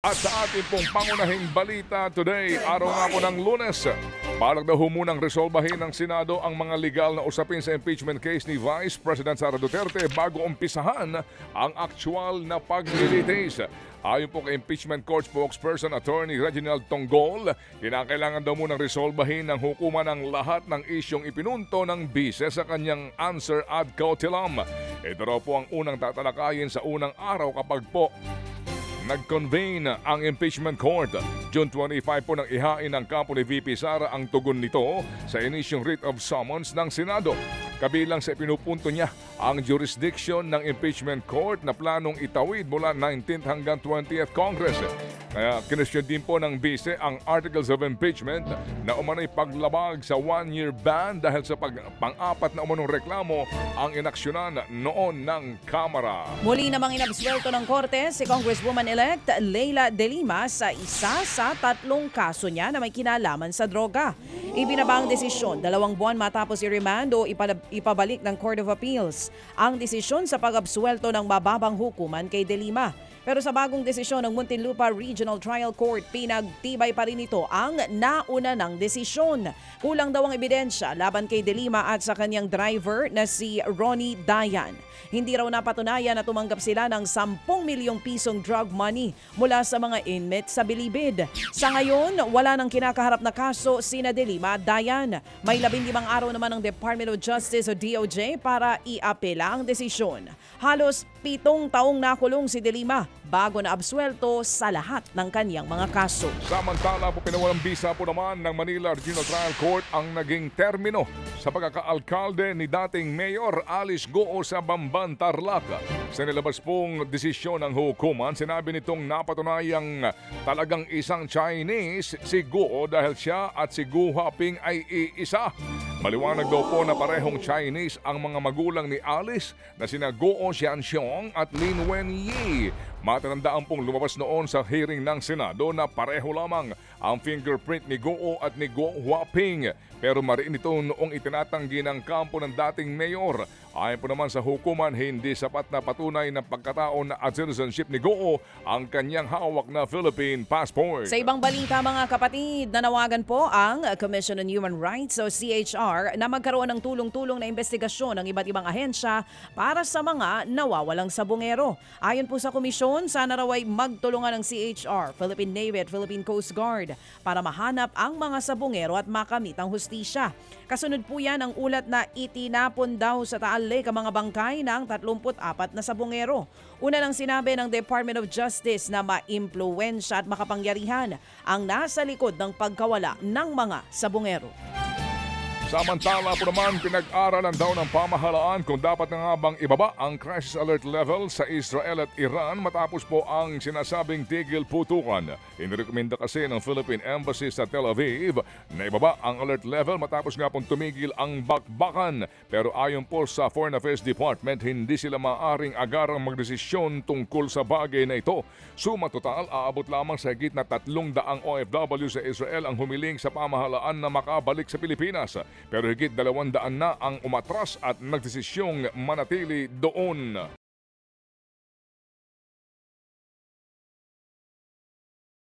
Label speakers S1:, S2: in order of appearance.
S1: At sa ating pong pangunahing balita today, araw nga po ng Lunes, balak daw munang resolbahin ng Senado ang mga legal na usapin sa impeachment case ni Vice President Sara Duterte bago umpisahan ang aktual na paglilitis. Ayon po kay Impeachment Court spokesperson Attorney Reginald Tonggol, kinakailangan daw munang resolbahin ng hukuman ang lahat ng isyong ipinunto ng bise sa kanyang answer ad cautelam. Ito raw po ang unang tatalakayin sa unang araw kapag po nag-convene ang impeachment court. June 25 po nang ihain ng kampo ni VP Sara ang tugon nito sa inisyong writ of summons ng Senado. Kabilang sa pinupunto niya ang jurisdiction ng impeachment court na planong itawid mula 19th hanggang 20th Congress. Kaya kinestyon din po ng bise ang articles of impeachment na umano'y paglabag sa one-year ban dahil sa pang-apat na umanong reklamo ang inaksyonan noon ng Kamara.
S2: Muli namang inabsuelto ng korte si Congresswoman-elect Leila De Lima sa isa sa tatlong kaso niya na may kinalaman sa droga. Ibinaba ang desisyon 2 buwan matapos i-remand o ipabalik ng Court of Appeals ang desisyon sa pag-absuelto ng mababang hukuman kay De Lima. Pero sa bagong desisyon ng Muntinlupa Regional Trial Court, pinagtibay pa rin ito ang nauna ng desisyon. Kulang daw ang ebidensya laban kay De Lima at sa kanyang driver na si Ronnie Dayan. Hindi raw napatunayan na tumanggap sila ng 10 milyong pisong drug money mula sa mga inmates sa Bilibid. Sa ngayon, wala nang kinakaharap na kaso sina De Lima at Dayan. May 15 araw naman ng Department of Justice o DOJ para iapela ang desisyon. Halos 7 taong nakulong si De Lima bago na absuelto sa lahat ng kanyang mga kaso.
S1: Samantala po pinawalang bisa po naman ng Manila Regional Trial Court ang naging termino sa pagkakaalkalde ni dating Mayor Alice Goo sa Bamban, Tarlac. Sa nilabas pong desisyon ng hukuman, sinabi nitong napatunayang talagang isang Chinese si Goo dahil siya at si Gu Huaping ay iisa. Maliwanag daw po na parehong Chinese ang mga magulang ni Alice na sina Guo Xianxiong at Lin Wenyi. Matatandaan pong lumabas noon sa hearing ng Senado na pareho lamang ang fingerprint ni Guo at ni Gu Huaping. Pero mariin ito noong itinatanggi ng kampo ng dating mayor. Ayon po naman sa hukuman, hindi sapat na patunay ng pagkataon at citizenship ni Guo ang kanyang hawak na Philippine passport.
S2: Sa ibang balita mga kapatid, nanawagan po ang Commission on Human Rights o CHR na magkaroon ng tulong-tulong na investigasyon ng iba't ibang ahensya para sa mga nawawalang sabungero. Ayon po sa komisyon, sana raw ay magtulungan ng CHR, Philippine Navy at Philippine Coast Guard para mahanap ang mga sabungero at makamit ang hustisya. Kasunod po yan ang ulat na itinapon daw sa Taal Lake ang mga bangkay ng 34 na sabungero. Una nang sinabi ng Department of Justice na maimpluwensya at makapangyarihan ang nasa likod ng pagkawala ng mga sabungero.
S1: Samantala po naman, pinag-aralan daw ng pamahalaan kung dapat na nga bang ibaba ang crisis alert level sa Israel at Iran matapos po ang sinasabing tigil putukan. Inirekomenda kasi ng Philippine Embassy sa Tel Aviv na ibaba ang alert level matapos nga pong tumigil ang bakbakan. Pero ayon po sa Foreign Affairs Department, hindi sila maaaring agarang magdesisyon tungkol sa bagay na ito. Suma total, aabot lamang sa higit na 300 OFW sa Israel ang humiling sa pamahalaan na makabalik sa Pilipinas. Pero higit 200 na ang umatras at nagdesisyong manatili doon.